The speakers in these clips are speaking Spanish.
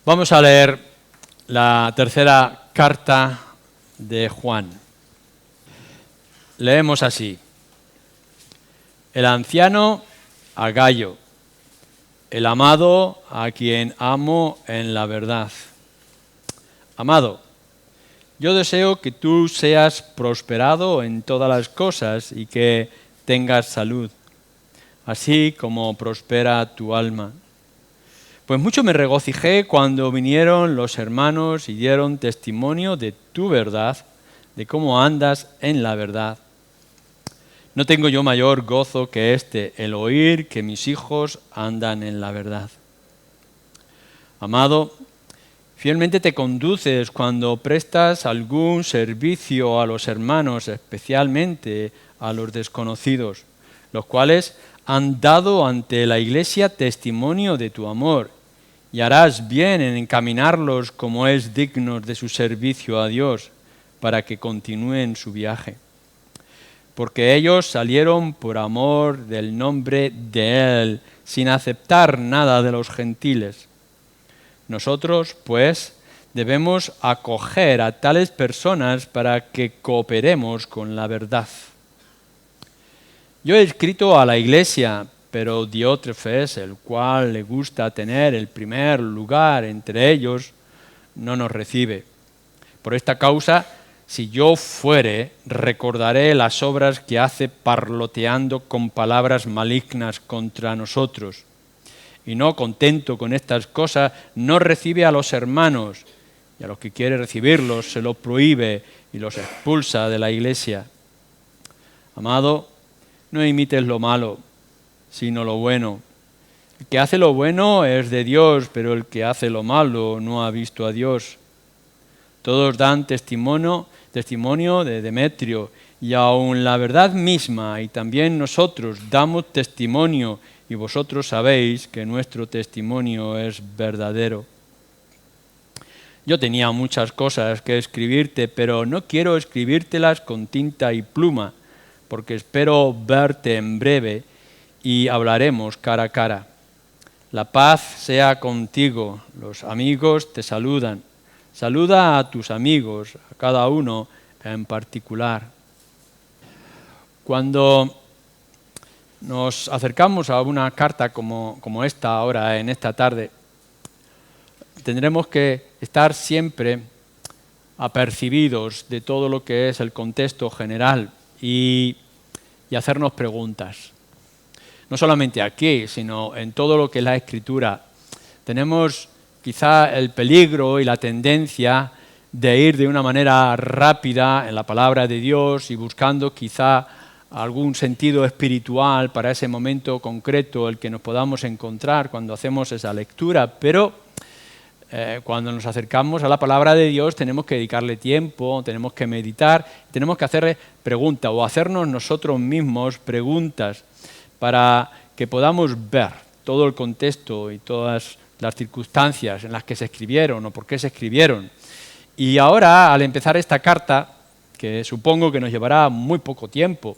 Vamos a leer la tercera carta de Juan. Leemos así: el anciano a Gayo, el amado a quien amo en la verdad. Amado, yo deseo que tú seas prosperado en todas las cosas y que tengas salud, así como prospera tu alma. Pues mucho me regocijé cuando vinieron los hermanos y dieron testimonio de tu verdad, de cómo andas en la verdad. No tengo yo mayor gozo que este, el oír que mis hijos andan en la verdad. Amado, fielmente te conduces cuando prestas algún servicio a los hermanos, especialmente a los desconocidos, los cuales han dado ante la Iglesia testimonio de tu amor, y harás bien en encaminarlos como es digno de su servicio a Dios, para que continúen su viaje. Porque ellos salieron por amor del nombre de Él, sin aceptar nada de los gentiles. Nosotros, pues, debemos acoger a tales personas para que cooperemos con la verdad. Yo he escrito a la Iglesia, pero Diótrefes, el cual le gusta tener el primer lugar entre ellos, no nos recibe. Por esta causa, si yo fuere, recordaré las obras que hace parloteando con palabras malignas contra nosotros. Y no contento con estas cosas, no recibe a los hermanos, y a los que quiere recibirlos se lo prohíbe y los expulsa de la Iglesia. Amado, no imites lo malo, sino lo bueno. El que hace lo bueno es de Dios, pero el que hace lo malo no ha visto a Dios. Todos dan testimonio de Demetrio, y aun la verdad misma, y también nosotros damos testimonio, y vosotros sabéis que nuestro testimonio es verdadero. Yo tenía muchas cosas que escribirte, pero no quiero escribírtelas con tinta y pluma, porque espero verte en breve y hablaremos cara a cara. La paz sea contigo, los amigos te saludan. Saluda a tus amigos, a cada uno en particular. Cuando nos acercamos a una carta como esta ahora, en esta tarde, tendremos que estar siempre apercibidos de todo lo que es el contexto general y hacernos preguntas. No solamente aquí, sino en todo lo que es la Escritura. Tenemos quizá el peligro y la tendencia de ir de una manera rápida en la palabra de Dios y buscando quizá algún sentido espiritual para ese momento concreto el que nos podamos encontrar cuando hacemos esa lectura, pero cuando nos acercamos a la palabra de Dios tenemos que dedicarle tiempo, tenemos que meditar, tenemos que hacerle preguntas o hacernos nosotros mismos preguntas para que podamos ver todo el contexto y todas las circunstancias en las que se escribieron o por qué se escribieron. Y ahora, al empezar esta carta, que supongo que nos llevará muy poco tiempo,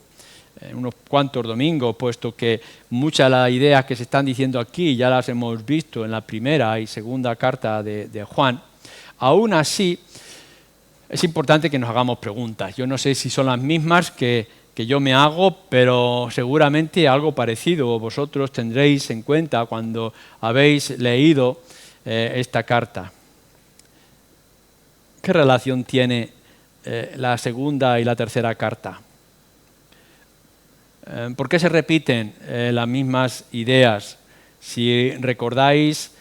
unos cuantos domingos, puesto que muchas de las ideas que se están diciendo aquí ya las hemos visto en la primera y segunda carta de Juan, aún así es importante que nos hagamos preguntas. Yo no sé si son las mismas que yo me hago, pero seguramente algo parecido vosotros tendréis en cuenta cuando habéis leído esta carta. ¿Qué relación tiene la segunda y la tercera carta? ¿Por qué se repiten las mismas ideas? Si recordáis,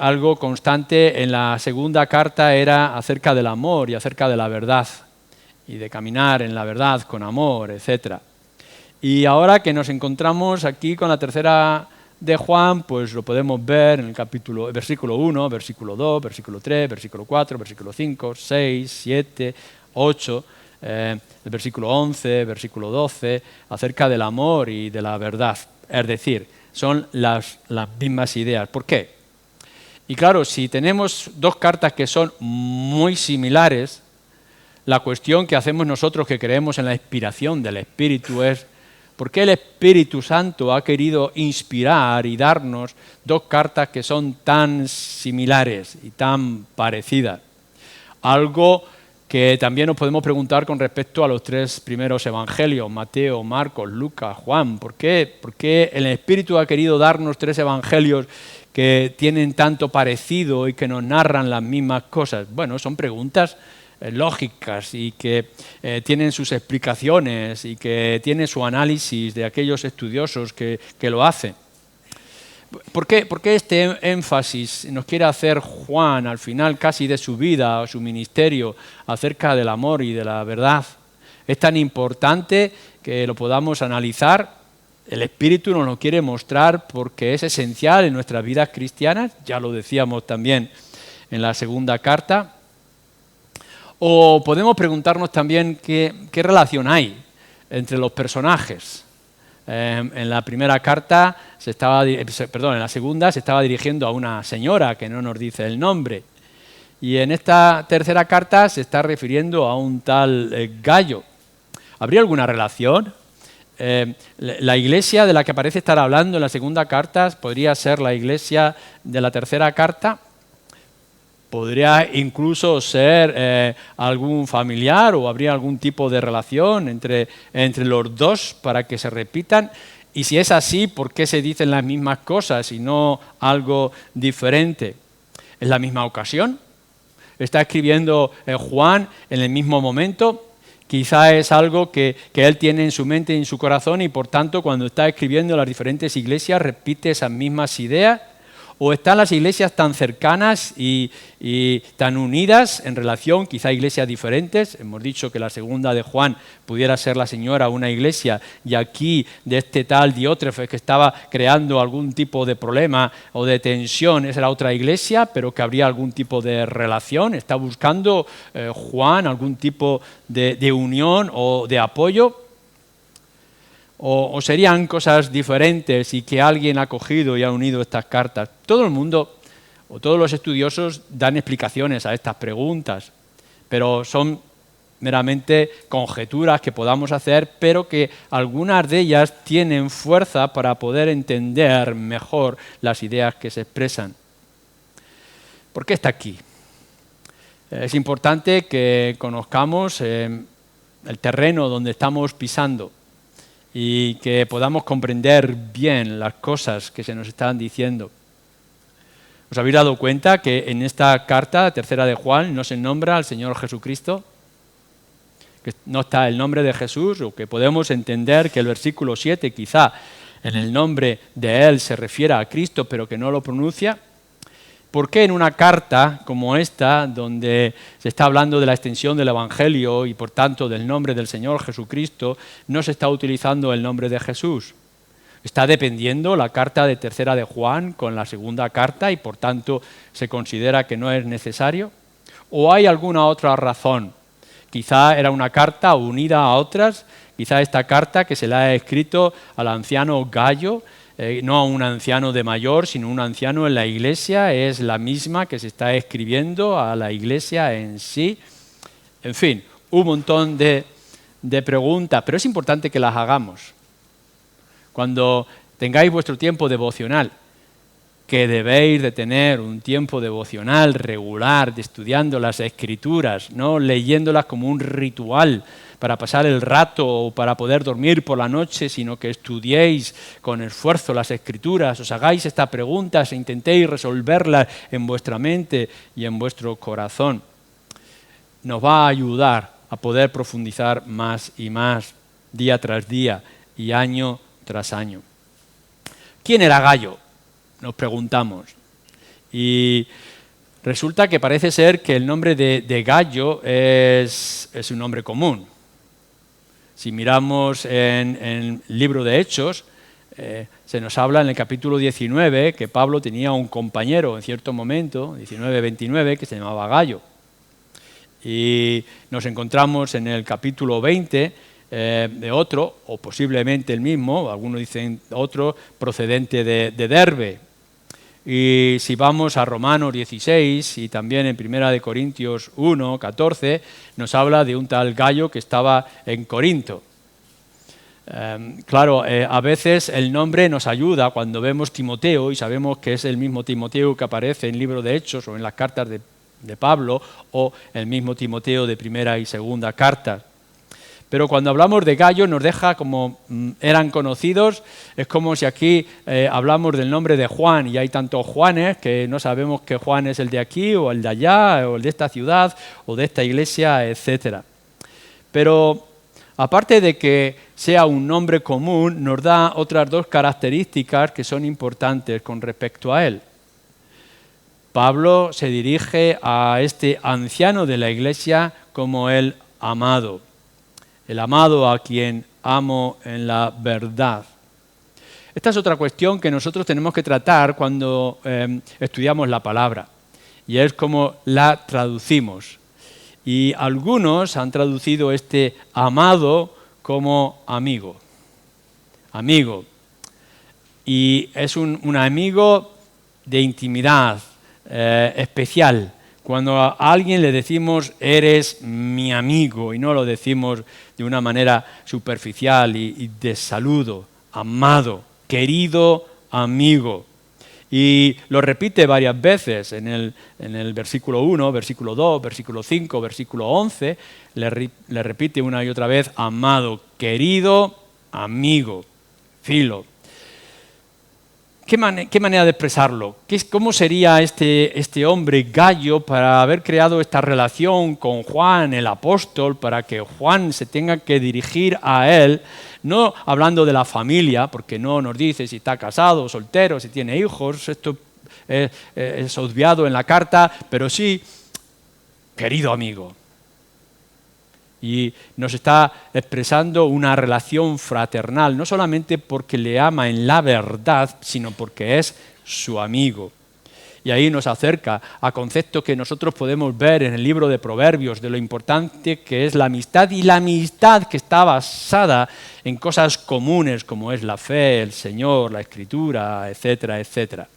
algo constante en la segunda carta era acerca del amor y acerca de la verdad, y de caminar en la verdad con amor, etc. Y ahora que nos encontramos aquí con la tercera de Juan, pues lo podemos ver en el versículo 1, versículo 2, versículo 3, versículo 4, versículo 5, 6, 7, 8, el versículo 11, versículo 12, acerca del amor y de la verdad. Es decir, son las mismas ideas. ¿Por qué? Y claro, si tenemos dos cartas que son muy similares, la cuestión que hacemos nosotros que creemos en la inspiración del Espíritu es, ¿Por qué el Espíritu Santo ha querido inspirar y darnos dos cartas que son tan similares y tan parecidas? Algo que también nos podemos preguntar con respecto a los tres primeros evangelios, Mateo, Marcos, Lucas, Juan. ¿Por qué el Espíritu ha querido darnos tres evangelios que tienen tanto parecido y que nos narran las mismas cosas? Bueno, son preguntas lógicas y que tienen sus explicaciones y que tienen su análisis de aquellos estudiosos que lo hacen. ¿Por qué este énfasis nos quiere hacer Juan al final casi de su vida o su ministerio acerca del amor y de la verdad? Es tan importante que lo podamos analizar. El Espíritu nos lo quiere mostrar porque es esencial en nuestras vidas cristianas, ya lo decíamos también en la segunda carta. O podemos preguntarnos también qué relación hay entre los personajes. En la primera carta, en la segunda se estaba dirigiendo a una señora que no nos dice el nombre. Y en esta tercera carta se está refiriendo a un tal Gayo. ¿Habría alguna relación? La iglesia de la que parece estar hablando en la segunda carta podría ser la iglesia de la tercera carta. Podría incluso ser algún familiar o habría algún tipo de relación entre los dos para que se repitan. Y si es así, ¿por qué se dicen las mismas cosas y no algo diferente? ¿Es la misma ocasión? ¿Está escribiendo Juan en el mismo momento? Quizá es algo que él tiene en su mente y en su corazón y por tanto cuando está escribiendo las diferentes iglesias repite esas mismas ideas. ¿O están las iglesias tan cercanas y tan unidas en relación, quizá iglesias diferentes? Hemos dicho que la segunda de Juan pudiera ser la señora una iglesia y aquí de este tal Diótrefes que estaba creando algún tipo de problema o de tensión es la otra iglesia, pero que habría algún tipo de relación. ¿Está buscando Juan algún tipo de unión o de apoyo? ¿O serían cosas diferentes y que alguien ha cogido y ha unido estas cartas? Todo el mundo o todos los estudiosos dan explicaciones a estas preguntas, pero son meramente conjeturas que podamos hacer, pero que algunas de ellas tienen fuerza para poder entender mejor las ideas que se expresan. ¿Por qué está aquí? Es importante que conozcamos el terreno donde estamos pisando y que podamos comprender bien las cosas que se nos están diciendo. ¿Os habéis dado cuenta que en esta carta, tercera de Juan, no se nombra al Señor Jesucristo? Que no está el nombre de Jesús, o que podemos entender que el versículo 7 quizá en el nombre de Él se refiere a Cristo, pero que no lo pronuncia. ¿Por qué en una carta como esta, donde se está hablando de la extensión del Evangelio y por tanto del nombre del Señor Jesucristo, no se está utilizando el nombre de Jesús? ¿Está dependiendo la carta de tercera de Juan con la segunda carta y por tanto se considera que no es necesario? ¿O hay alguna otra razón? Quizá era una carta unida a otras, quizá esta carta que se la ha escrito al anciano Gayo, no a un anciano de mayor, sino un anciano en la iglesia, es la misma que se está escribiendo a la iglesia en sí. En fin, un montón de preguntas, pero es importante que las hagamos. Cuando tengáis vuestro tiempo devocional, que debéis de tener un tiempo devocional regular, de estudiando las Escrituras, no leyéndolas como un ritual para pasar el rato o para poder dormir por la noche, sino que estudiéis con esfuerzo las Escrituras, os hagáis estas preguntas e intentéis resolverlas en vuestra mente y en vuestro corazón. Nos va a ayudar a poder profundizar más y más, día tras día y año tras año. ¿Quién era Gayo? Nos preguntamos. Y resulta que parece ser que el nombre de Gayo es un nombre común. Si miramos en el libro de Hechos, se nos habla en el capítulo 19 que Pablo tenía un compañero en cierto momento, 19-29, que se llamaba Gayo. Y nos encontramos en el capítulo 20 de otro, o posiblemente el mismo, algunos dicen otro, procedente de Derbe. Y si vamos a Romanos 16 y también en 1 Corintios 1, 14, nos habla de un tal Gayo que estaba en Corinto. Claro, a veces el nombre nos ayuda cuando vemos Timoteo y sabemos que es el mismo Timoteo que aparece en el libro de Hechos o en las cartas de Pablo, o el mismo Timoteo de primera y segunda cartas. Pero cuando hablamos de Gayo nos deja como eran conocidos, es como si aquí hablamos del nombre de Juan y hay tantos Juanes que no sabemos que Juan es el de aquí o el de allá o el de esta ciudad o de esta iglesia, etc. Pero aparte de que sea un nombre común, nos da otras dos características que son importantes con respecto a él. Pablo se dirige a este anciano de la iglesia como el amado a quien amo en la verdad. Esta es otra cuestión que nosotros tenemos que tratar cuando estudiamos la palabra, y es cómo la traducimos. Y algunos han traducido este amado como amigo. Amigo. Y es un amigo de intimidad, especial. Cuando a alguien le decimos eres mi amigo y no lo decimos de una manera superficial y de saludo, amado, querido amigo. Y lo repite varias veces en el versículo 1, versículo 2, versículo 5, versículo 11, le repite una y otra vez, amado, querido, amigo, filo. ¿Qué manera de expresarlo? ¿Cómo sería este hombre Gayo para haber creado esta relación con Juan, el apóstol, para que Juan se tenga que dirigir a él, no hablando de la familia, porque no nos dice si está casado, soltero, si tiene hijos, esto es obviado en la carta, pero sí, querido amigo. Y nos está expresando una relación fraternal, no solamente porque le ama en la verdad, sino porque es su amigo. Y ahí nos acerca a conceptos que nosotros podemos ver en el libro de Proverbios, de lo importante que es la amistad, y la amistad que está basada en cosas comunes, como es la fe, el Señor, la Escritura, etcétera, etcétera.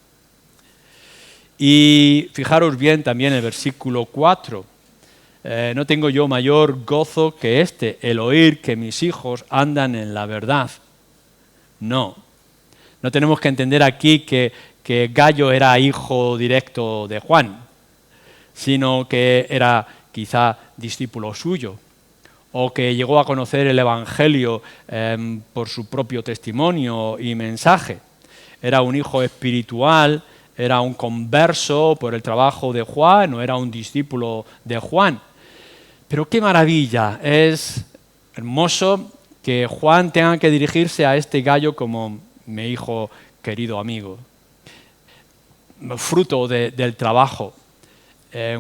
Y fijaros bien también el versículo 4. No tengo yo mayor gozo que el oír que mis hijos andan en la verdad. No tenemos que entender aquí que Gayo era hijo directo de Juan, sino que era quizá discípulo suyo, o que llegó a conocer el Evangelio por su propio testimonio y mensaje. Era un hijo espiritual, era un converso por el trabajo de Juan, o era un discípulo de Juan. Pero qué maravilla, es hermoso que Juan tenga que dirigirse a este Gayo como mi hijo querido amigo, fruto del trabajo.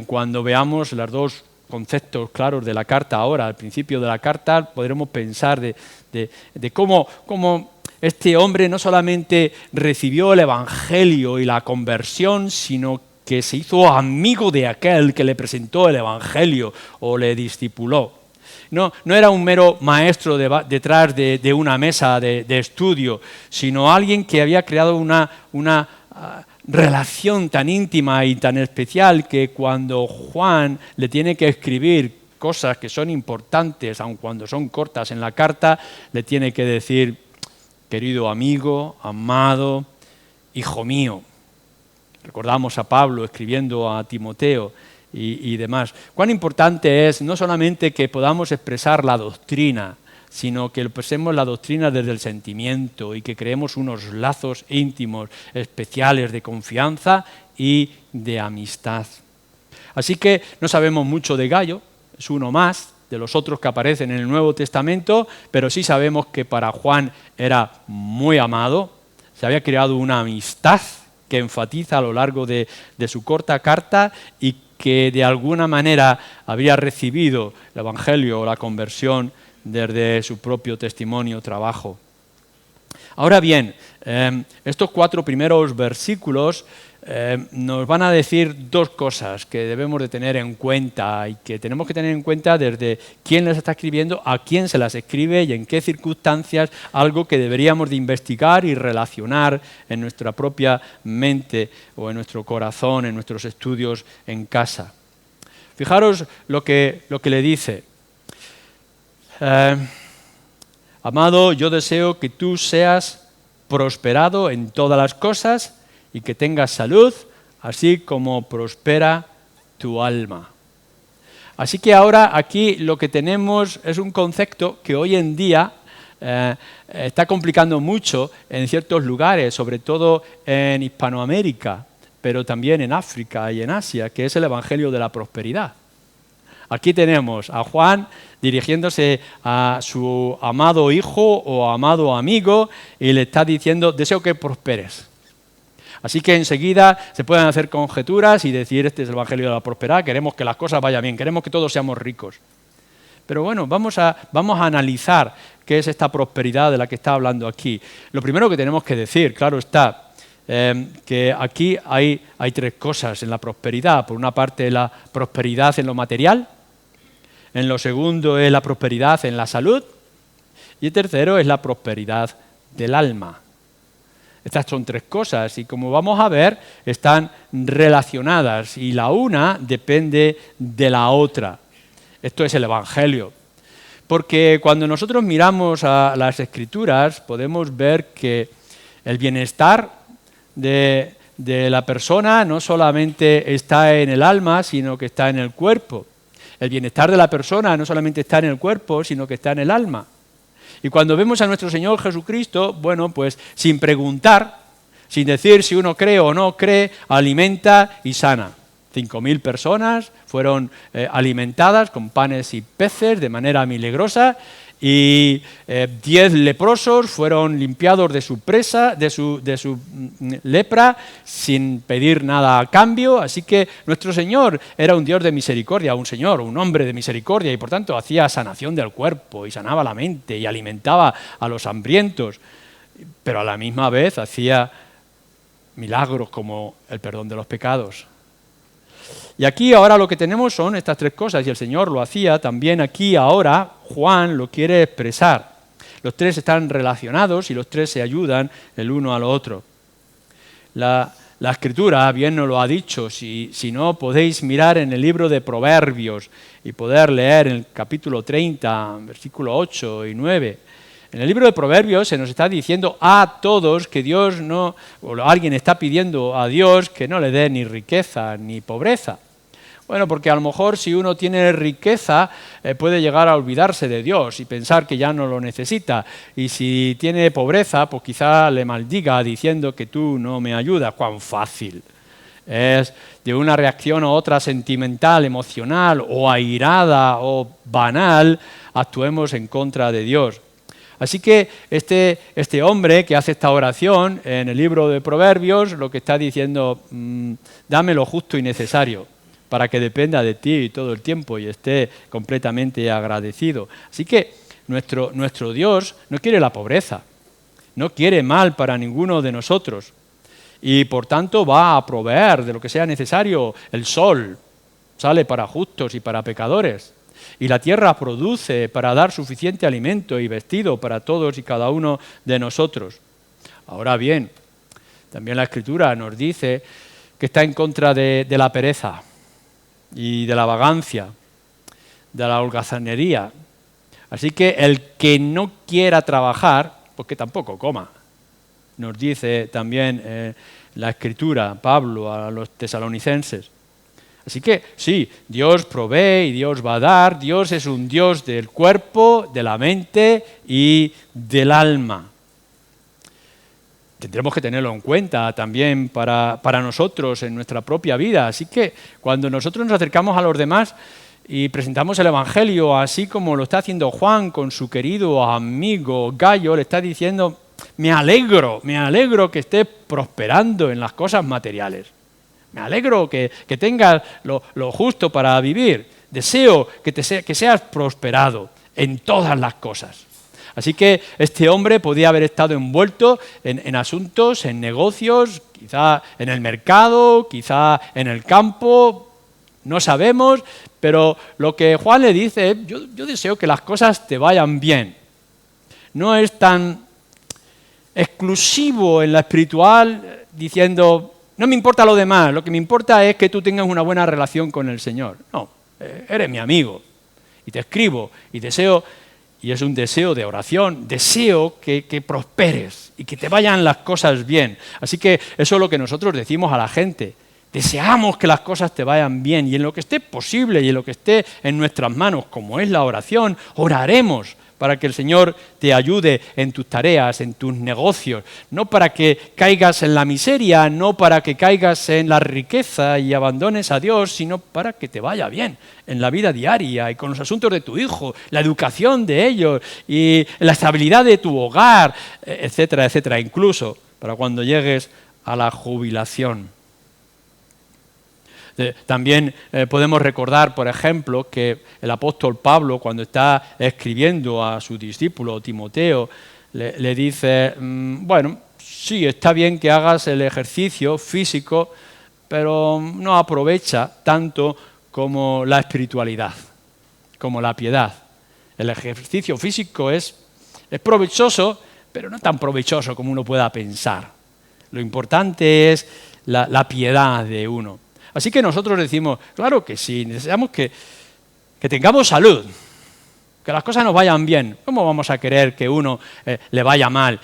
Cuando veamos los dos conceptos claros de la carta ahora, al principio de la carta, podremos pensar de cómo este hombre no solamente recibió el Evangelio y la conversión, sino que se hizo amigo de aquel que le presentó el Evangelio o le discipuló. No era un mero maestro detrás de una mesa de estudio, sino alguien que había creado una relación tan íntima y tan especial que cuando Juan le tiene que escribir cosas que son importantes, aun cuando son cortas en la carta, le tiene que decir, querido amigo, amado, hijo mío. Recordamos a Pablo escribiendo a Timoteo y demás. Cuán importante es no solamente que podamos expresar la doctrina, sino que expresemos la doctrina desde el sentimiento y que creemos unos lazos íntimos, especiales de confianza y de amistad. Así que no sabemos mucho de Gayo, es uno más de los otros que aparecen en el Nuevo Testamento, pero sí sabemos que para Juan era muy amado, se había creado una amistad que enfatiza a lo largo de su corta carta y que de alguna manera había recibido el Evangelio o la conversión desde su propio testimonio, trabajo. Ahora bien, estos 4 primeros versículos nos van a decir dos cosas que debemos de tener en cuenta y que tenemos que tener en cuenta desde quién les está escribiendo, a quién se las escribe y en qué circunstancias, algo que deberíamos de investigar y relacionar en nuestra propia mente o en nuestro corazón, en nuestros estudios en casa. Fijaros lo que le dice. Amado, yo deseo que tú seas prosperado en todas las cosas y que tengas salud, así como prospera tu alma. Así que ahora aquí lo que tenemos es un concepto que hoy en día está complicando mucho en ciertos lugares, sobre todo en Hispanoamérica, pero también en África y en Asia, que es el Evangelio de la prosperidad. Aquí tenemos a Juan dirigiéndose a su amado hijo o amado amigo y le está diciendo, deseo que prosperes. Así que enseguida se pueden hacer conjeturas y decir, este es el Evangelio de la prosperidad, queremos que las cosas vayan bien, queremos que todos seamos ricos. Pero bueno, vamos a analizar qué es esta prosperidad de la que está hablando aquí. Lo primero que tenemos que decir, claro está, que aquí hay tres cosas en la prosperidad. Por una parte, la prosperidad en lo material, en lo segundo es la prosperidad en la salud y el tercero es la prosperidad del alma. Estas son tres cosas y como vamos a ver están relacionadas y la una depende de la otra. Esto es el Evangelio. Porque cuando nosotros miramos a las Escrituras podemos ver que el bienestar de la persona no solamente está en el alma, sino que está en el cuerpo. El bienestar de la persona no solamente está en el cuerpo, sino que está en el alma. Y cuando vemos a nuestro Señor Jesucristo, bueno, pues sin preguntar, sin decir si uno cree o no cree, alimenta y sana. 5.000 personas fueron alimentadas con panes y peces de manera milagrosa y 10 leprosos fueron limpiados de su presa, de su lepra, sin pedir nada a cambio. Así que nuestro Señor era un Dios de misericordia, un hombre de misericordia, y por tanto hacía sanación del cuerpo y sanaba la mente y alimentaba a los hambrientos, pero a la misma vez hacía milagros como el perdón de los pecados. Y aquí ahora lo que tenemos son estas tres cosas, y el Señor lo hacía también aquí ahora, Juan lo quiere expresar. Los tres están relacionados y los tres se ayudan el uno al otro. La Escritura bien nos lo ha dicho, si no podéis mirar en el libro de Proverbios y poder leer en el capítulo 30, versículo 8 y 9. En el libro de Proverbios se nos está diciendo a todos que Dios no, o alguien está pidiendo a Dios que no le dé ni riqueza ni pobreza. Bueno, porque a lo mejor si uno tiene riqueza puede llegar a olvidarse de Dios y pensar que ya no lo necesita. Y si tiene pobreza, pues quizá le maldiga diciendo que tú no me ayudas. ¡Cuán fácil! Es de una reacción a otra sentimental, emocional o airada o banal, actuemos en contra de Dios. Así que este hombre que hace esta oración en el libro de Proverbios lo que está diciendo, dame lo justo y necesario para que dependa de ti todo el tiempo y esté completamente agradecido. Así que nuestro Dios no quiere la pobreza, no quiere mal para ninguno de nosotros y por tanto va a proveer de lo que sea necesario. El sol sale para justos y para pecadores y la tierra produce para dar suficiente alimento y vestido para todos y cada uno de nosotros. Ahora bien, también la Escritura nos dice que está en contra de la pereza y de la vagancia, de la holgazanería. Así que el que no quiera trabajar, pues que tampoco coma. Nos dice también la Escritura, Pablo, a los tesalonicenses. Así que sí, Dios provee y Dios va a dar. Dios es un Dios del cuerpo, de la mente y del alma. Tendremos que tenerlo en cuenta también para nosotros en nuestra propia vida. Así que cuando nosotros nos acercamos a los demás y presentamos el Evangelio, así como lo está haciendo Juan con su querido amigo Gallo, le está diciendo, me alegro que estés prosperando en las cosas materiales. Me alegro que tengas lo justo para vivir. Deseo que seas prosperado en todas las cosas. Así que este hombre podía haber estado envuelto en asuntos, en negocios, quizá en el mercado, quizá en el campo, no sabemos, pero lo que Juan le dice es, yo deseo que las cosas te vayan bien. No es tan exclusivo en la espiritual diciendo, no me importa lo demás, lo que me importa es que tú tengas una buena relación con el Señor. No, eres mi amigo y te escribo y deseo Y es un deseo de oración, deseo que prosperes y que te vayan las cosas bien. Así que eso es lo que nosotros decimos a la gente. Deseamos que las cosas te vayan bien y en lo que esté posible y en lo que esté en nuestras manos, como es la oración, oraremos para que el Señor te ayude en tus tareas, en tus negocios, no para que caigas en la miseria, no para que caigas en la riqueza y abandones a Dios, sino para que te vaya bien en la vida diaria y con los asuntos de tu hijo, la educación de ellos y la estabilidad de tu hogar, etcétera, etcétera, incluso para cuando llegues a la jubilación. También podemos recordar, por ejemplo, que el apóstol Pablo, cuando está escribiendo a su discípulo Timoteo, le dice, bueno, sí, está bien que hagas el ejercicio físico, pero no aprovecha tanto como la espiritualidad, como la piedad. El ejercicio físico es provechoso, pero no tan provechoso como uno pueda pensar. Lo importante es la piedad de uno. Así que nosotros decimos, claro que sí, deseamos que tengamos salud, que las cosas nos vayan bien. ¿Cómo vamos a querer que uno le vaya mal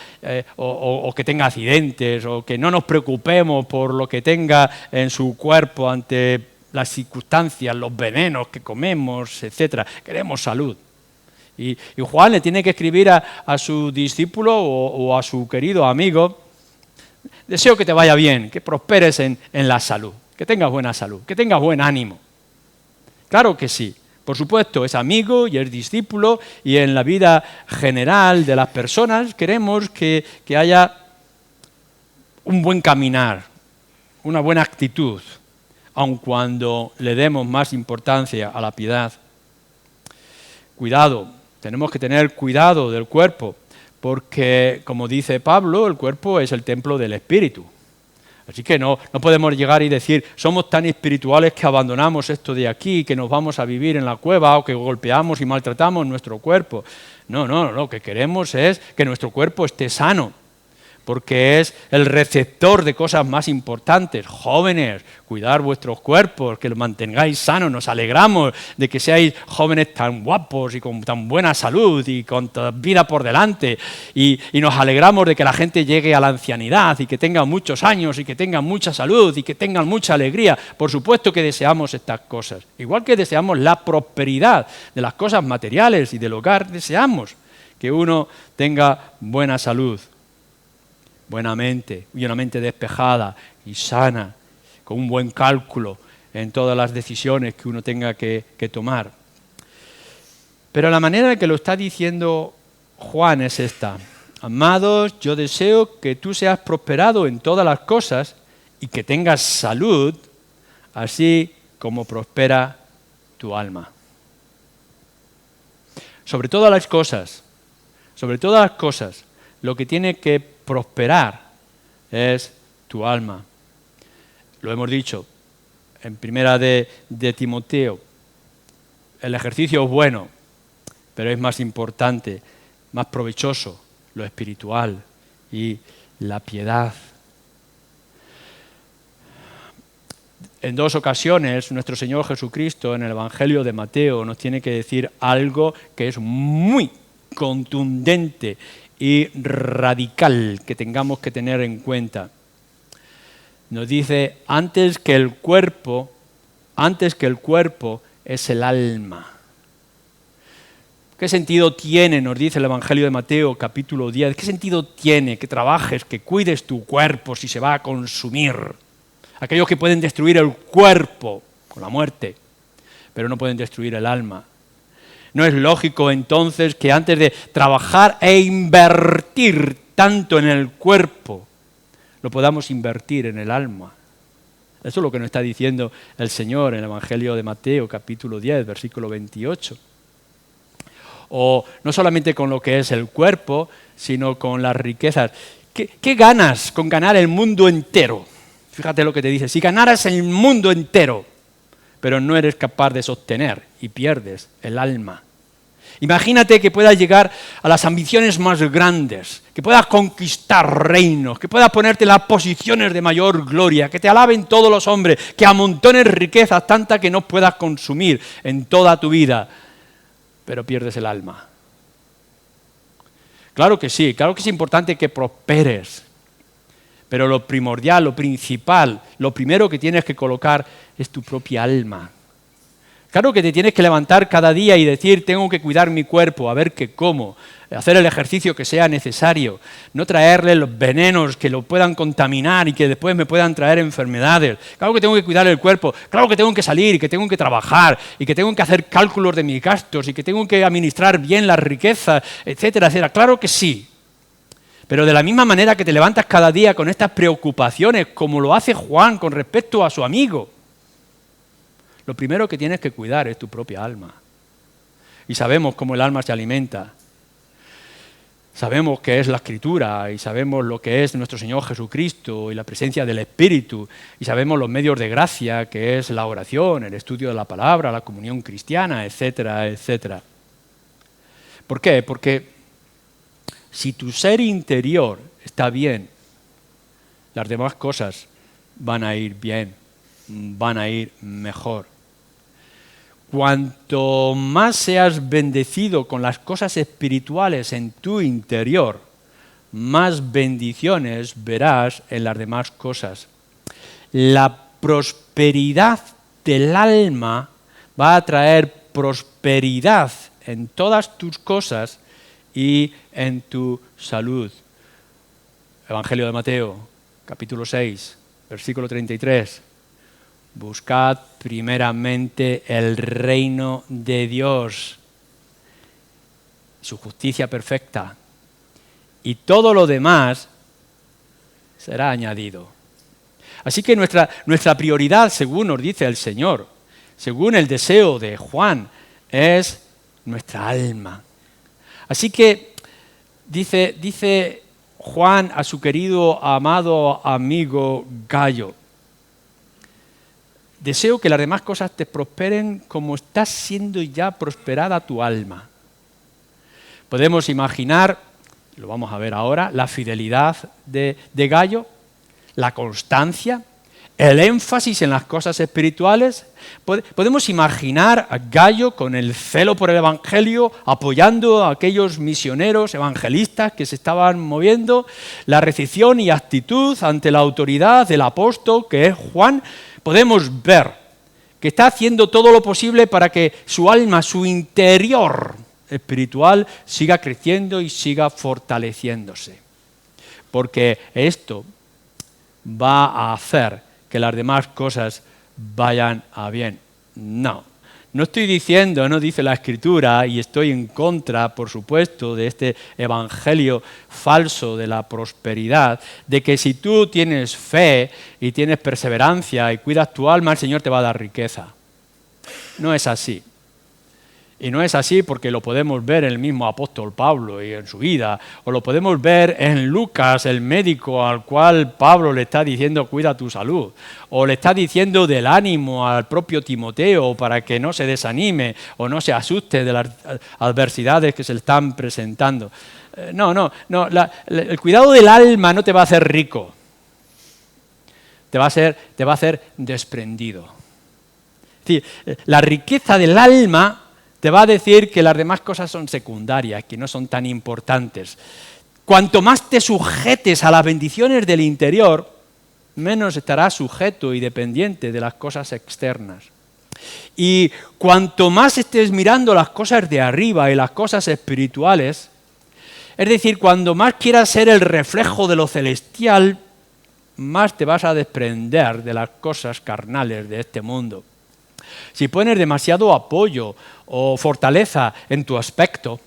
o que tenga accidentes o que no nos preocupemos por lo que tenga en su cuerpo ante las circunstancias, los venenos que comemos, etcétera? Queremos salud. Y Juan le tiene que escribir a su discípulo o a su querido amigo, deseo que te vaya bien, que prosperes en la salud. Que tengas buena salud, que tengas buen ánimo. Claro que sí, por supuesto, es amigo y es discípulo y en la vida general de las personas queremos que haya un buen caminar, una buena actitud, aun cuando le demos más importancia a la piedad. Cuidado, tenemos que tener cuidado del cuerpo, porque, como dice Pablo, el cuerpo es el templo del Espíritu. Así que no podemos llegar y decir, somos tan espirituales que abandonamos esto de aquí, que nos vamos a vivir en la cueva o que golpeamos y maltratamos nuestro cuerpo. No, lo que queremos es que nuestro cuerpo esté sano, porque es el receptor de cosas más importantes. Jóvenes, cuidar vuestros cuerpos, que los mantengáis sanos. Nos alegramos de que seáis jóvenes tan guapos y con tan buena salud y con toda vida por delante. Y nos alegramos de que la gente llegue a la ancianidad y que tengan muchos años y que tengan mucha salud y que tengan mucha alegría. Por supuesto que deseamos estas cosas. Igual que deseamos la prosperidad de las cosas materiales y del hogar, deseamos que uno tenga buena salud. Buena mente y una mente despejada y sana, con un buen cálculo en todas las decisiones que uno tenga que tomar. Pero la manera en que lo está diciendo Juan es esta: amados, yo deseo que tú seas prosperado en todas las cosas y que tengas salud, así como prospera tu alma. Sobre todas las cosas, lo que tiene que prosperar es tu alma. Lo hemos dicho en primera de Timoteo. El ejercicio es bueno, pero es más importante, más provechoso, lo espiritual y la piedad. En 2 ocasiones, nuestro Señor Jesucristo en el Evangelio de Mateo nos tiene que decir algo que es muy contundente y radical que tengamos que tener en cuenta. Nos dice, antes que el cuerpo es el alma. ¿Qué sentido tiene, nos dice el Evangelio de Mateo, capítulo 10, qué sentido tiene que trabajes, que cuides tu cuerpo si se va a consumir? Aquellos que pueden destruir el cuerpo con la muerte, pero no pueden destruir el alma. ¿No es lógico entonces que antes de trabajar e invertir tanto en el cuerpo, lo podamos invertir en el alma? Eso es lo que nos está diciendo el Señor en el Evangelio de Mateo, capítulo 10, versículo 28. O no solamente con lo que es el cuerpo, sino con las riquezas. ¿Qué ganas con ganar el mundo entero? Fíjate lo que te dice, si ganaras el mundo entero, pero no eres capaz de sostener y pierdes el alma. Imagínate que puedas llegar a las ambiciones más grandes, que puedas conquistar reinos, que puedas ponerte en las posiciones de mayor gloria, que te alaben todos los hombres, que amontones riquezas tantas que no puedas consumir en toda tu vida, pero pierdes el alma. Claro que sí, claro que es importante que prosperes. Pero lo primordial, lo principal, lo primero que tienes que colocar es tu propia alma. Claro que te tienes que levantar cada día y decir, tengo que cuidar mi cuerpo, a ver qué como, hacer el ejercicio que sea necesario, no traerle los venenos que lo puedan contaminar y que después me puedan traer enfermedades. Claro que tengo que cuidar el cuerpo, claro que tengo que salir y que tengo que trabajar y que tengo que hacer cálculos de mis gastos y que tengo que administrar bien las riquezas, etcétera, etcétera. Claro que sí. Pero de la misma manera que te levantas cada día con estas preocupaciones, como lo hace Juan con respecto a su amigo, lo primero que tienes que cuidar es tu propia alma. Y sabemos cómo el alma se alimenta. Sabemos qué es la Escritura y sabemos lo que es nuestro Señor Jesucristo y la presencia del Espíritu y sabemos los medios de gracia que es la oración, el estudio de la palabra, la comunión cristiana, etcétera, etcétera. ¿Por qué? Porque si tu ser interior está bien, las demás cosas van a ir bien, van a ir mejor. Cuanto más seas bendecido con las cosas espirituales en tu interior, más bendiciones verás en las demás cosas. La prosperidad del alma va a traer prosperidad en todas tus cosas y en tu salud. Evangelio de Mateo, capítulo 6, versículo 33. Buscad primeramente el reino de Dios, su justicia perfecta, y todo lo demás será añadido. Así que nuestra prioridad, según nos dice el Señor, según el deseo de Juan, es nuestra alma. Así que dice Juan a su querido, amado amigo Gayo, deseo que las demás cosas te prosperen como está siendo ya prosperada tu alma. Podemos imaginar, lo vamos a ver ahora, la fidelidad de Gayo, la constancia, el énfasis en las cosas espirituales. Podemos imaginar a Gayo con el celo por el Evangelio, apoyando a aquellos misioneros evangelistas que se estaban moviendo, la recepción y actitud ante la autoridad del apóstol que es Juan. Podemos ver que está haciendo todo lo posible para que su alma, su interior espiritual, siga creciendo y siga fortaleciéndose. Porque esto va a hacer que las demás cosas vayan a bien. No estoy diciendo, no dice la Escritura, y estoy en contra, por supuesto, de este evangelio falso de la prosperidad, de que si tú tienes fe y tienes perseverancia y cuidas tu alma, el Señor te va a dar riqueza. No es así. Y no es así porque lo podemos ver en el mismo apóstol Pablo y en su vida, o lo podemos ver en Lucas, el médico al cual Pablo le está diciendo cuida tu salud, o le está diciendo del ánimo al propio Timoteo para que no se desanime o no se asuste de las adversidades que se le están presentando. El cuidado del alma no te va a hacer rico, te va a hacer desprendido. Es decir, la riqueza del alma te va a decir que las demás cosas son secundarias, que no son tan importantes. Cuanto más te sujetes a las bendiciones del interior, menos estarás sujeto y dependiente de las cosas externas. Y cuanto más estés mirando las cosas de arriba y las cosas espirituales, es decir, cuando más quieras ser el reflejo de lo celestial, más te vas a desprender de las cosas carnales de este mundo. Si pones demasiado apoyo o fortaleza en tu aspecto,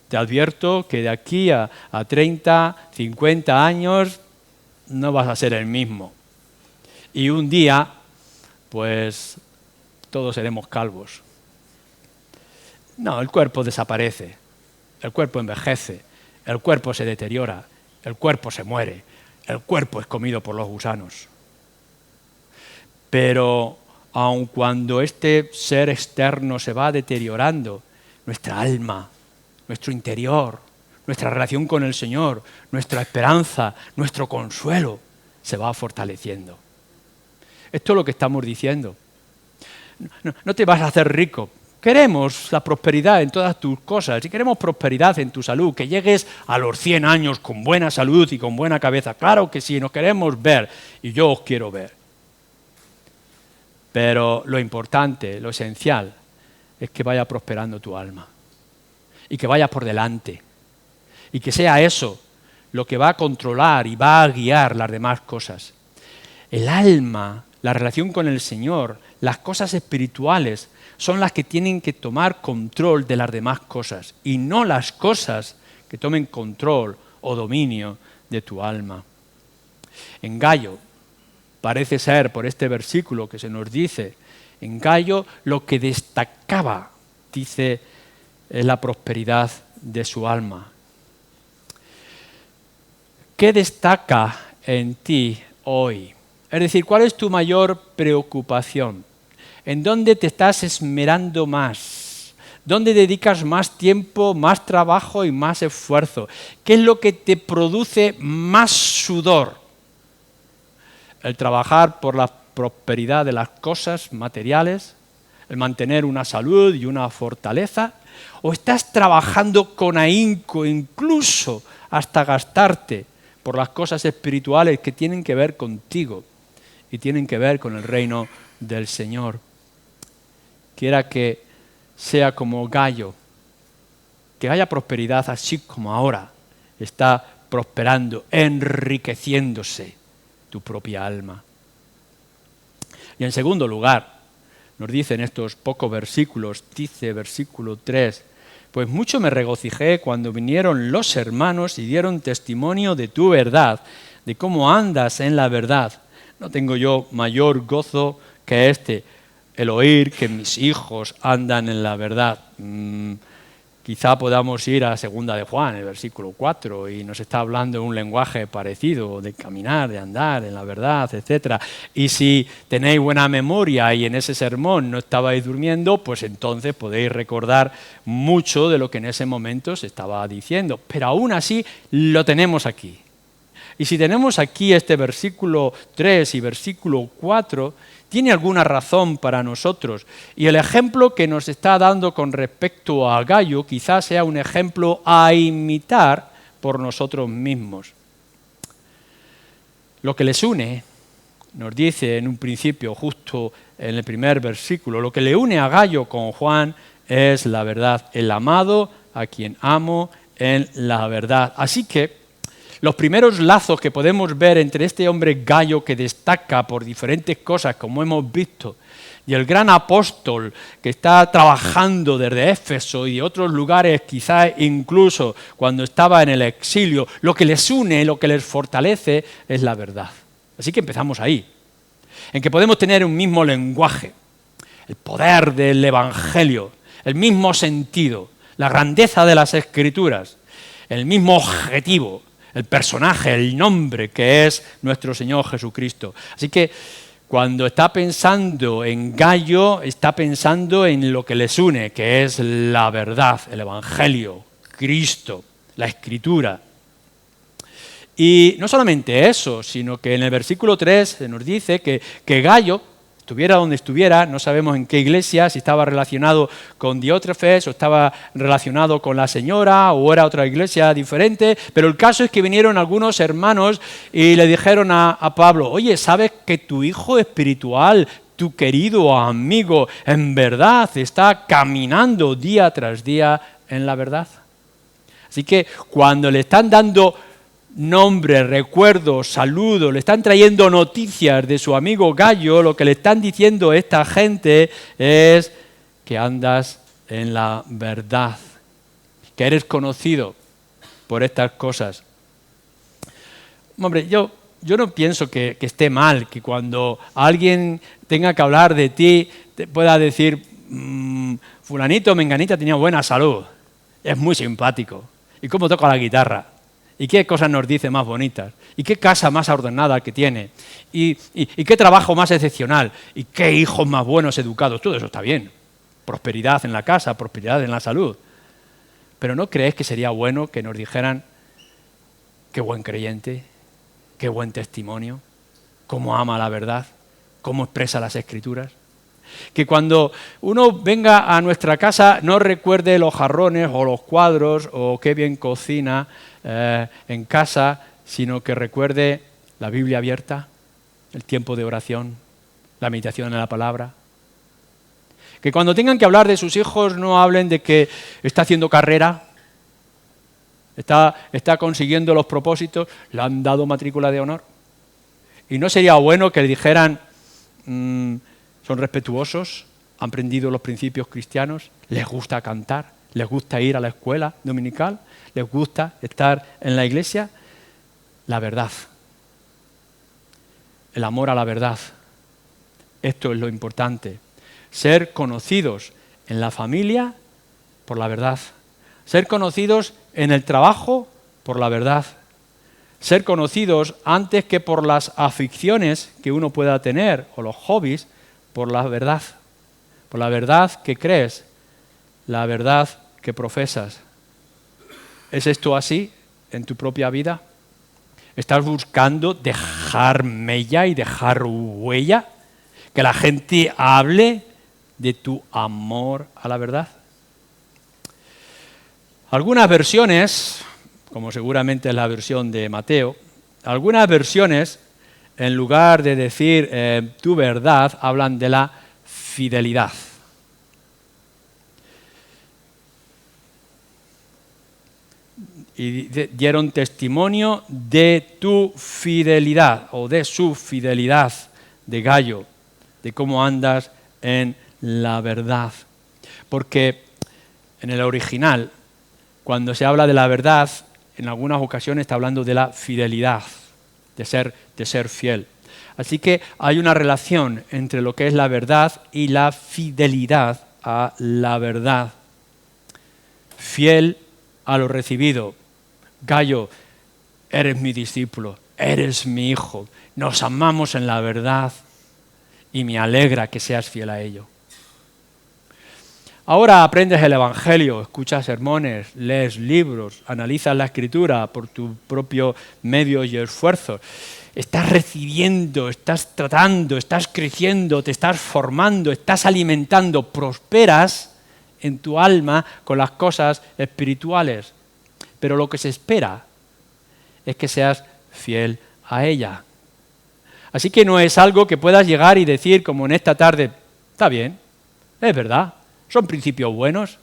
te advierto que de aquí a 30, 50 años no vas a ser el mismo. Y un día, pues, todos seremos calvos. No, el cuerpo desaparece, el cuerpo envejece, el cuerpo se deteriora, el cuerpo se muere, el cuerpo es comido por los gusanos. Pero aun cuando este ser externo se va deteriorando, nuestra alma, nuestro interior, nuestra relación con el Señor, nuestra esperanza, nuestro consuelo, se va fortaleciendo. Esto es lo que estamos diciendo. No te vas a hacer rico queremos la prosperidad en todas tus cosas y queremos prosperidad en tu salud, que llegues a los 100 años con buena salud y con buena cabeza. Claro que sí, nos queremos ver y yo os quiero ver. Pero lo importante, lo esencial, es que vaya prosperando tu alma y que vaya por delante y que sea eso lo que va a controlar y va a guiar las demás cosas. El alma, la relación con el Señor, las cosas espirituales son las que tienen que tomar control de las demás cosas y no las cosas que tomen control o dominio de tu alma. En Gayo, parece ser por este versículo que se nos dice, en Gayo lo que destacaba, dice, es la prosperidad de su alma. ¿Qué destaca en ti hoy? Es decir, ¿cuál es tu mayor preocupación? ¿En dónde te estás esmerando más? ¿Dónde dedicas más tiempo, más trabajo y más esfuerzo? ¿Qué es lo que te produce más sudor? ¿El trabajar por la prosperidad de las cosas materiales? ¿El mantener una salud y una fortaleza? ¿O estás trabajando con ahínco, incluso hasta gastarte por las cosas espirituales que tienen que ver contigo y tienen que ver con el reino del Señor? Quiera que sea como Gayo, que haya prosperidad así como ahora está prosperando, enriqueciéndose tu propia alma. Y en segundo lugar, nos dice en estos pocos versículos, dice versículo 3, pues mucho me regocijé cuando vinieron los hermanos y dieron testimonio de tu verdad, de cómo andas en la verdad. No tengo yo mayor gozo que este, el oír que mis hijos andan en la verdad. Quizá podamos ir a segunda de Juan, el versículo 4, y nos está hablando un lenguaje parecido, de caminar, de andar en la verdad, etc. Y si tenéis buena memoria y en ese sermón no estabais durmiendo, pues entonces podéis recordar mucho de lo que en ese momento se estaba diciendo. Pero aún así lo tenemos aquí. Y si tenemos aquí este versículo 3 y versículo 4, tiene alguna razón para nosotros. Y el ejemplo que nos está dando con respecto a Gayo quizás sea un ejemplo a imitar por nosotros mismos. Lo que les une, nos dice en un principio, justo en el primer versículo, lo que le une a Gayo con Juan es la verdad, el amado a quien amo en la verdad. Así que los primeros lazos que podemos ver entre este hombre Gayo que destaca por diferentes cosas, como hemos visto, y el gran apóstol que está trabajando desde Éfeso y de otros lugares, quizás incluso cuando estaba en el exilio, lo que les une, lo que les fortalece es la verdad. Así que empezamos ahí, en que podemos tener un mismo lenguaje, el poder del Evangelio, el mismo sentido, la grandeza de las Escrituras, el mismo objetivo, el personaje, el nombre que es nuestro Señor Jesucristo. Así que cuando está pensando en Gayo, está pensando en lo que les une, que es la verdad, el Evangelio, Cristo, la Escritura. Y no solamente eso, sino que en el versículo 3 se nos dice que Gayo, estuviera donde estuviera, no sabemos en qué iglesia, si estaba relacionado con Diótrefes o estaba relacionado con la señora o era otra iglesia diferente, pero el caso es que vinieron algunos hermanos y le dijeron a Pablo, oye, ¿sabes que tu hijo espiritual, tu querido amigo, en verdad está caminando día tras día en la verdad? Así que cuando le están dando nombre, recuerdo, saludo, le están trayendo noticias de su amigo Gayo, lo que le están diciendo a esta gente es que andas en la verdad, que eres conocido por estas cosas. Hombre, yo no pienso que esté mal, que cuando alguien tenga que hablar de ti, te pueda decir, fulanito, menganita tenía buena salud, es muy simpático, y cómo toca la guitarra. ¿Y qué cosas nos dice más bonitas? ¿Y qué casa más ordenada que tiene? ¿Y qué trabajo más excepcional? ¿Y qué hijos más buenos educados? Todo eso está bien. Prosperidad en la casa, prosperidad en la salud. Pero ¿no crees que sería bueno que nos dijeran qué buen creyente, qué buen testimonio, cómo ama la verdad, cómo expresa las Escrituras? Que cuando uno venga a nuestra casa no recuerde los jarrones o los cuadros o qué bien cocina en casa, sino que recuerde la Biblia abierta, el tiempo de oración, la meditación en la palabra. Que cuando tengan que hablar de sus hijos no hablen de que está haciendo carrera, está consiguiendo los propósitos, le han dado matrícula de honor. Y no sería bueno que le dijeran, son respetuosos, han aprendido los principios cristianos, les gusta cantar, les gusta ir a la escuela dominical, les gusta estar en la iglesia. La verdad, el amor a la verdad, esto es lo importante. Ser conocidos en la familia por la verdad, ser conocidos en el trabajo por la verdad, ser conocidos antes que por las aficiones que uno pueda tener o los hobbies, por la verdad que crees, la verdad que profesas. ¿Es esto así en tu propia vida? ¿Estás buscando dejar mella y dejar huella? Que la gente hable de tu amor a la verdad. Algunas versiones, como seguramente es la versión de Mateo, algunas versiones, en lugar de decir tu verdad, hablan de la fidelidad. Y dieron testimonio de tu fidelidad o de su fidelidad, de Gallo, de cómo andas en la verdad. Porque en el original, cuando se habla de la verdad, en algunas ocasiones está hablando de la fidelidad, de ser fiel. Así que hay una relación entre lo que es la verdad y la fidelidad a la verdad. Fiel a lo recibido. Gallo, eres mi discípulo, eres mi hijo, nos amamos en la verdad y me alegra que seas fiel a ello. Ahora aprendes el Evangelio, escuchas sermones, lees libros, analizas la Escritura por tu propio medio y esfuerzo. Estás recibiendo, estás tratando, estás creciendo, te estás formando, estás alimentando, prosperas en tu alma con las cosas espirituales. Pero lo que se espera es que seas fiel a ella. Así que no es algo que puedas llegar y decir como en esta tarde, está bien, es verdad, son principios buenos,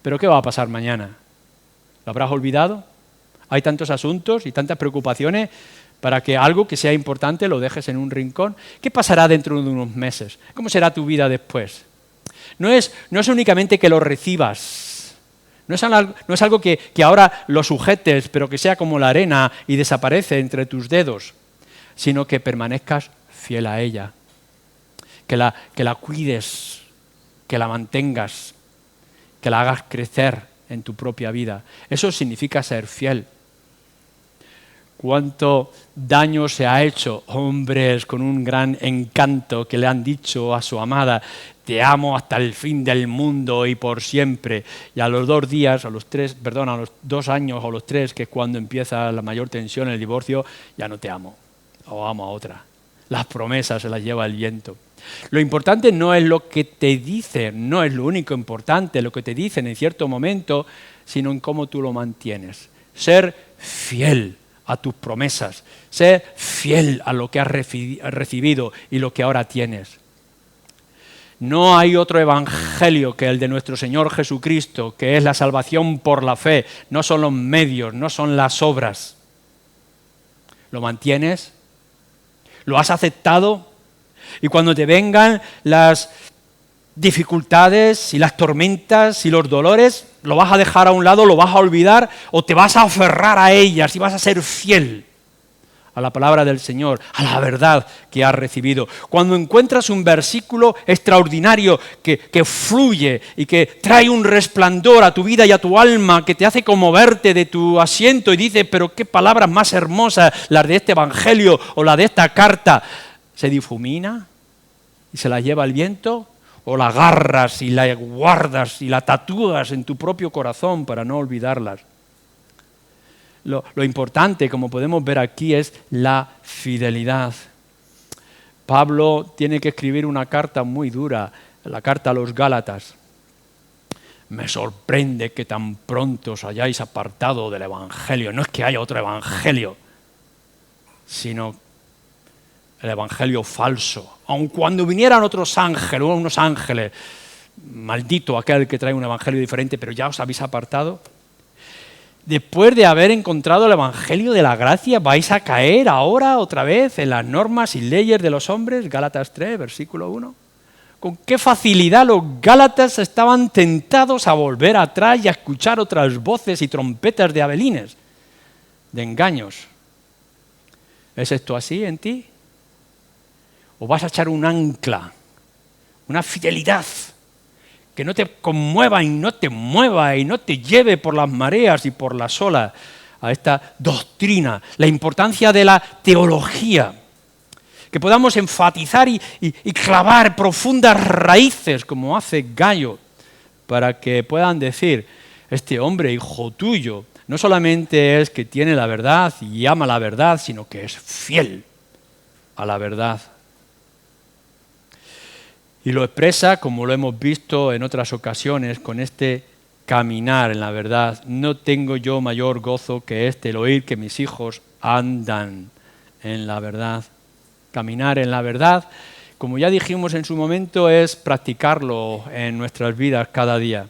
pero ¿qué va a pasar mañana? ¿Lo habrás olvidado? Hay tantos asuntos y tantas preocupaciones para que algo que sea importante lo dejes en un rincón. ¿Qué pasará dentro de unos meses? ¿Cómo será tu vida después? No es únicamente que lo recibas. No es algo que ahora lo sujetes, pero que sea como la arena y desaparece entre tus dedos, sino que permanezcas fiel a ella, que la cuides, que la mantengas, que la hagas crecer en tu propia vida. Eso significa ser fiel. ¿Cuánto daño se ha hecho hombres con un gran encanto que le han dicho a su amada, te amo hasta el fin del mundo y por siempre? Y a los 2 días, a los 2 años o los 3, que es cuando empieza la mayor tensión, el divorcio, ya no te amo, o amo a otra. Las promesas se las lleva el viento. Lo importante no es lo que te dicen, no es lo único importante, lo que te dicen en cierto momento, sino en cómo tú lo mantienes. Ser fiel a tus promesas, ser fiel a lo que has recibido y lo que ahora tienes. No hay otro evangelio que el de nuestro Señor Jesucristo, que es la salvación por la fe. No son los medios, no son las obras. ¿Lo mantienes? ¿Lo has aceptado? Y cuando te vengan las dificultades y las tormentas y los dolores, ¿lo vas a dejar a un lado, lo vas a olvidar o te vas a aferrar a ellas y vas a ser fiel a la palabra del Señor, a la verdad que has recibido? Cuando encuentras un versículo extraordinario que fluye y que trae un resplandor a tu vida y a tu alma, que te hace conmoverte de tu asiento y dices, pero qué palabras más hermosas las de este evangelio o la de esta carta, ¿se difumina y se la lleva el viento? ¿O la agarras y la guardas y la tatúas en tu propio corazón para no olvidarlas? Lo importante, como podemos ver aquí, es la fidelidad. Pablo tiene que escribir una carta muy dura, la carta a los Gálatas. Me sorprende que tan pronto os hayáis apartado del Evangelio. No es que haya otro Evangelio, sino el Evangelio falso. Aun cuando vinieran unos ángeles, maldito aquel que trae un Evangelio diferente, pero ya os habéis apartado. Después de haber encontrado el Evangelio de la gracia, ¿vais a caer ahora otra vez en las normas y leyes de los hombres? Gálatas 3, versículo 1. Con qué facilidad los Gálatas estaban tentados a volver atrás y a escuchar otras voces y trompetas de abelines, de engaños. ¿Es esto así en ti? ¿O vas a echar un ancla, una fidelidad que no te conmueva y no te mueva y no te lleve por las mareas y por las olas a esta doctrina, la importancia de la teología? Que podamos enfatizar y clavar profundas raíces, como hace Gallo, para que puedan decir, este hombre, hijo tuyo, no solamente es que tiene la verdad y ama la verdad, sino que es fiel a la verdad. Y lo expresa, como lo hemos visto en otras ocasiones, con este caminar en la verdad. No tengo yo mayor gozo que el oír que mis hijos andan en la verdad. Caminar en la verdad, como ya dijimos en su momento, es practicarlo en nuestras vidas cada día.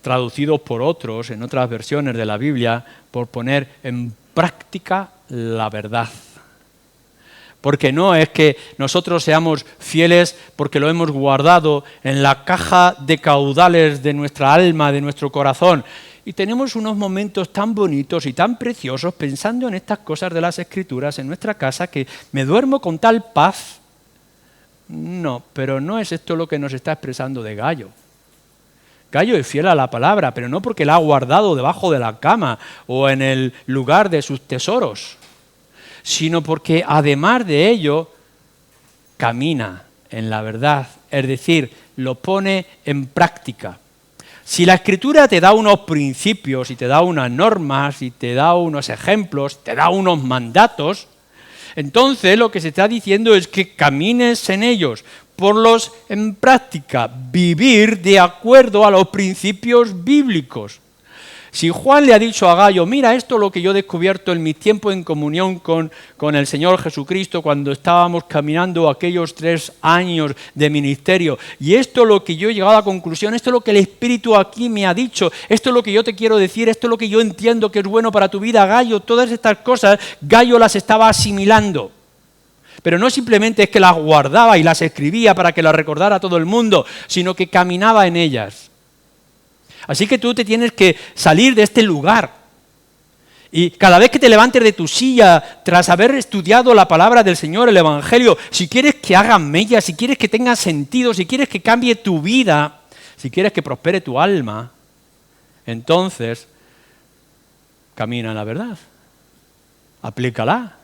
Traducidos por otros, en otras versiones de la Biblia, por poner en práctica la verdad. Porque no es que nosotros seamos fieles porque lo hemos guardado en la caja de caudales de nuestra alma, de nuestro corazón. Y tenemos unos momentos tan bonitos y tan preciosos pensando en estas cosas de las Escrituras en nuestra casa que me duermo con tal paz. No, pero no es esto lo que nos está expresando de Gallo. Gallo es fiel a la palabra, pero no porque la ha guardado debajo de la cama o en el lugar de sus tesoros, sino porque además de ello camina en la verdad, es decir, lo pone en práctica. Si la Escritura te da unos principios y te da unas normas y te da unos ejemplos, te da unos mandatos, entonces lo que se está diciendo es que camines en ellos, ponlos en práctica, vivir de acuerdo a los principios bíblicos. Si Juan le ha dicho a Gallo, mira, esto es lo que yo he descubierto en mi tiempo en comunión con el Señor Jesucristo cuando estábamos caminando aquellos 3 años de ministerio, y esto es lo que yo he llegado a la conclusión, esto es lo que el Espíritu aquí me ha dicho, esto es lo que yo te quiero decir, esto es lo que yo entiendo que es bueno para tu vida, Gallo, todas estas cosas, Gallo las estaba asimilando. Pero no simplemente es que las guardaba y las escribía para que las recordara todo el mundo, sino que caminaba en ellas. Así que tú te tienes que salir de este lugar y cada vez que te levantes de tu silla tras haber estudiado la palabra del Señor, el Evangelio, si quieres que haga mella, si quieres que tenga sentido, si quieres que cambie tu vida, si quieres que prospere tu alma, entonces camina en la verdad, aplícala.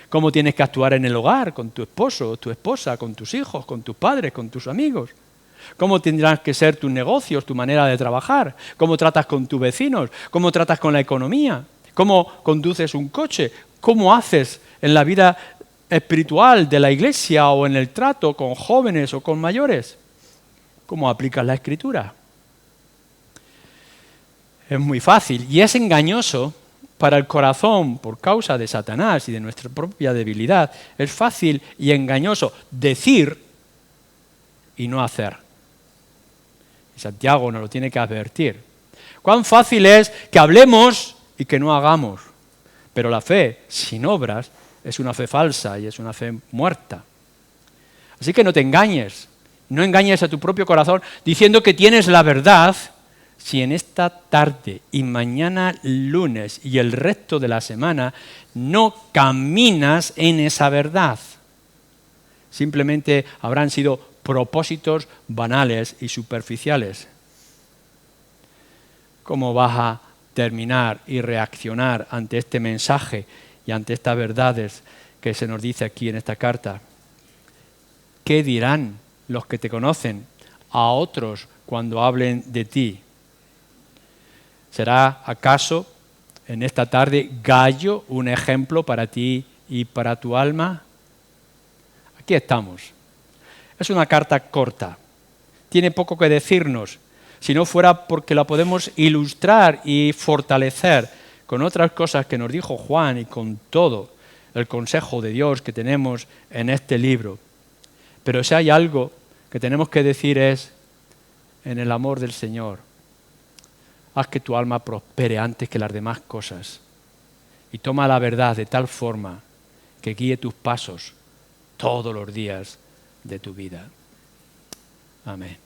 ¿Cómo tienes que actuar en el hogar, con tu esposo, tu esposa, con tus hijos, con tus padres, con tus amigos? ¿Cómo tendrán que ser tus negocios, tu manera de trabajar? ¿Cómo tratas con tus vecinos? ¿Cómo tratas con la economía? ¿Cómo conduces un coche? ¿Cómo haces en la vida espiritual de la iglesia o en el trato con jóvenes o con mayores? ¿Cómo aplicas la Escritura? Es muy fácil y es engañoso para el corazón por causa de Satanás y de nuestra propia debilidad. Es fácil y engañoso decir y no hacer. Y Santiago nos lo tiene que advertir. Cuán fácil es que hablemos y que no hagamos. Pero la fe sin obras es una fe falsa y es una fe muerta. Así que no te engañes. No engañes a tu propio corazón diciendo que tienes la verdad si en esta tarde y mañana lunes y el resto de la semana no caminas en esa verdad. Simplemente habrán sido propósitos banales y superficiales. ¿Cómo vas a terminar y reaccionar ante este mensaje y ante estas verdades que se nos dice aquí en esta carta? ¿Qué dirán los que te conocen a otros cuando hablen de ti? ¿Será acaso en esta tarde Gallo un ejemplo para ti y para tu alma? aquí estamos. Es una carta corta, tiene poco que decirnos, si no fuera porque la podemos ilustrar y fortalecer con otras cosas que nos dijo Juan y con todo el consejo de Dios que tenemos en este libro. Pero si hay algo que tenemos que decir es, en el amor del Señor, haz que tu alma prospere antes que las demás cosas y toma la verdad de tal forma que guíe tus pasos todos los días de tu vida. Amén.